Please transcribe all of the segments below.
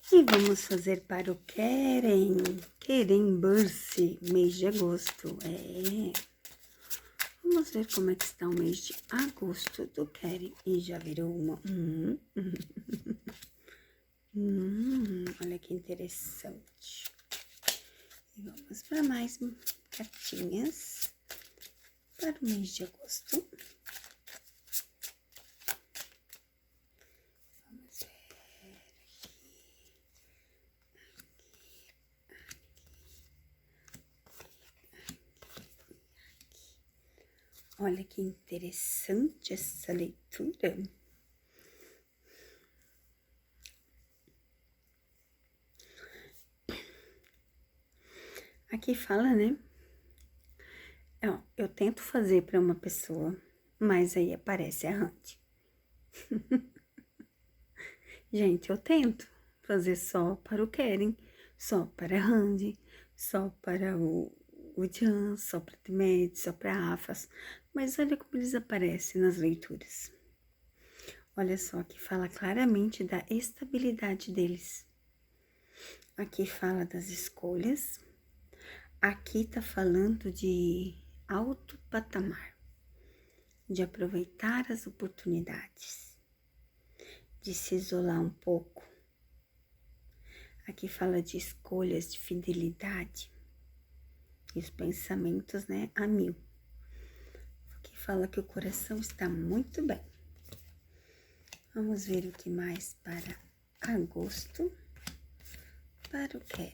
E vamos fazer para o Querem Burse, mês de agosto. Vamos ver como é que está o mês de agosto do Querem. E já virou uma. Olha que interessante. E vamos para mais cartinhas para o mês de agosto. Vamos ver aqui. Olha que interessante essa leitura. Aqui fala, né? Eu tento fazer para uma pessoa, mas aí aparece a Randy. Gente, eu tento fazer só para o Keren, só para a Randy, só para o Jan, só para Timed, só para a Afas, mas olha como eles aparecem nas leituras. Olha só, aqui fala claramente da estabilidade deles. Aqui fala das escolhas. Aqui tá falando de alto patamar, de aproveitar as oportunidades, de se isolar um pouco. Aqui fala de escolhas, de fidelidade, e os pensamentos, né, a mil. Aqui fala que o coração está muito bem. Vamos ver o que mais para agosto, para o Keren.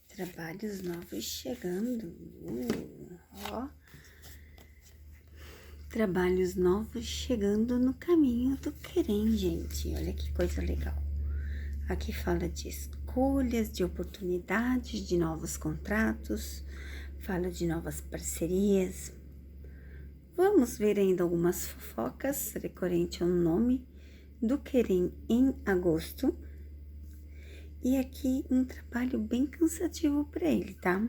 Trabalhos novos chegando. Ó. Trabalhos novos chegando no caminho do Keren, gente. Olha que coisa legal. Aqui fala de escolhas, de oportunidades, de novos contratos. Fala de novas parcerias. Vamos ver ainda algumas fofocas recorrente ao nome do Keren em agosto. E aqui um trabalho bem cansativo para ele, tá?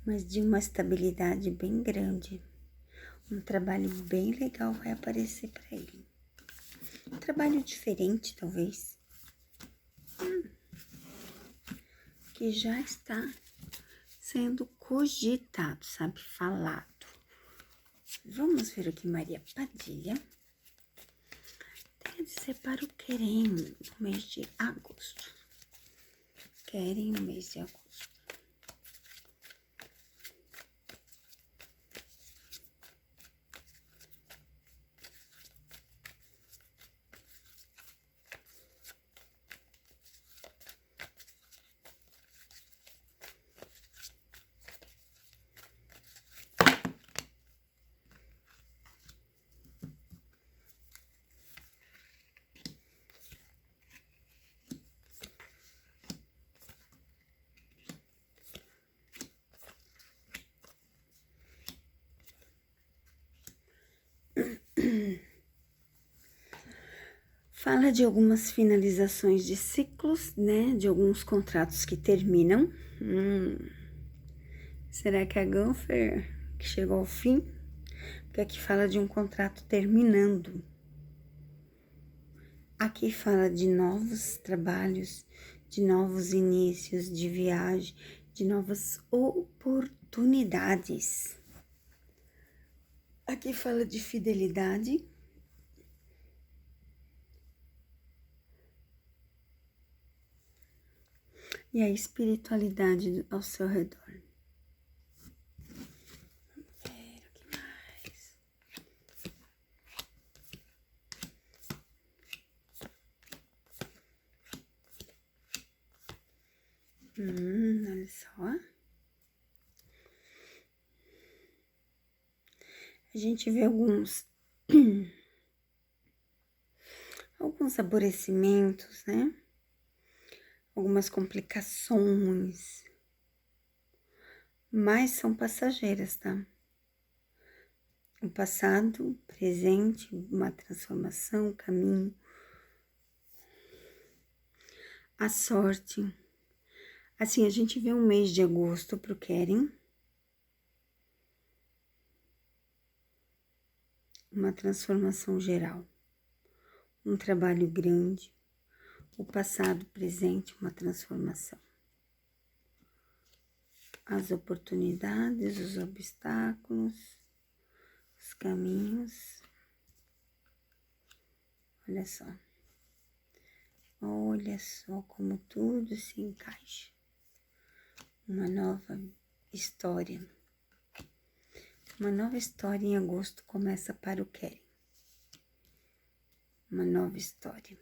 Mas de uma estabilidade bem grande. Um trabalho bem legal vai aparecer para ele. Um trabalho diferente, talvez. Que já está sendo cogitado, sabe? Falado. Vamos ver o que Maria Padilha tem a dizer para o Keren no mês de agosto. Keren no mês de agosto. Fala de algumas finalizações de ciclos, né? De alguns contratos que terminam. Será que a Gunther que chegou ao fim? Porque aqui fala de um contrato terminando. Aqui fala de novos trabalhos, de novos inícios de viagem, de novas oportunidades. Aqui fala de fidelidade. E a espiritualidade ao seu redor. Vamos ver o que mais. Olha só. A gente vê alguns aborrecimentos, né? Algumas complicações, mas são passageiras, tá? O passado, presente, uma transformação, caminho, a sorte. Assim, a gente vê um mês de agosto pro Keren uma transformação geral, um trabalho grande, o passado, presente, uma transformação. As oportunidades, os obstáculos, os caminhos. Olha só. Olha só como tudo se encaixa. Uma nova história. Uma nova história em agosto começa para o Keren. Uma nova história.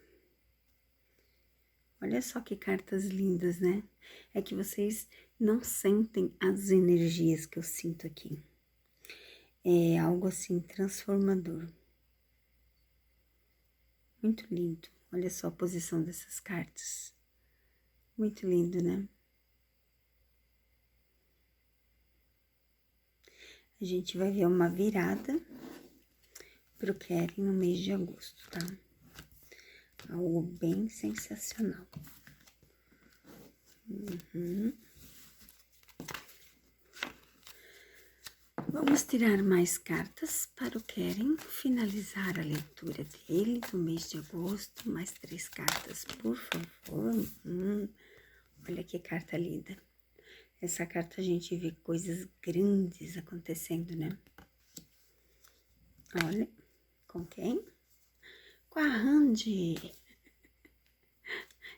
Olha só que cartas lindas, né? É que vocês não sentem as energias que eu sinto aqui. É algo assim transformador. Muito lindo. Olha só a posição dessas cartas. Muito lindo, né? A gente vai ver uma virada pro Keren no mês de agosto, tá? Algo bem sensacional. Vamos tirar mais cartas para o Keren finalizar a leitura dele do mês de agosto. Mais 3 cartas, por favor. Olha que carta linda. Essa carta a gente vê coisas grandes acontecendo, né? Olha, com quem? Com a Randy.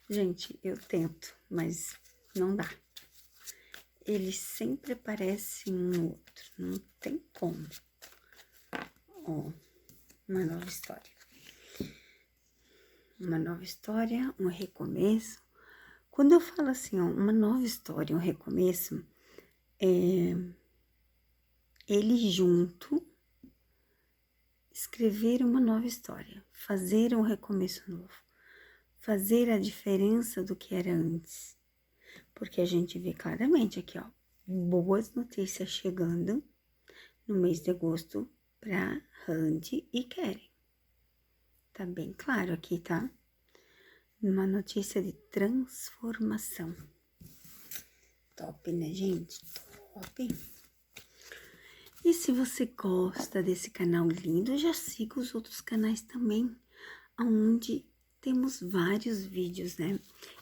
Gente, eu tento, mas não dá. Eles sempre aparecem um no outro, não tem como. Ó, uma nova história. Uma nova história, um recomeço. Quando eu falo assim, ó, uma nova história, um recomeço, ele junto escrever uma nova história, fazer um recomeço novo, fazer a diferença do que era antes. Porque a gente vê claramente aqui, ó, boas notícias chegando no mês de agosto para Randy e Keren. Tá bem claro aqui, tá? Uma notícia de transformação. Top, né, gente? Top. E se você gosta desse canal lindo, já siga os outros canais também, onde temos vários vídeos, né?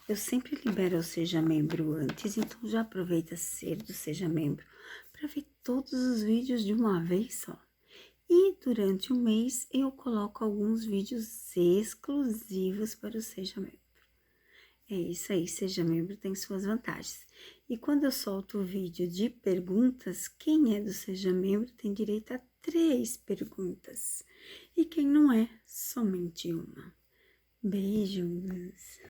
Eu sempre libero o Seja Membro antes, então já aproveita cedo, Seja Membro, para ver todos os vídeos de uma vez só. E durante o mês eu coloco alguns vídeos exclusivos para o Seja Membro. É isso aí, Seja Membro tem suas vantagens. E quando eu solto o vídeo de perguntas, quem é do Seja Membro tem direito a 3 perguntas. E quem não é, somente uma. Beijos!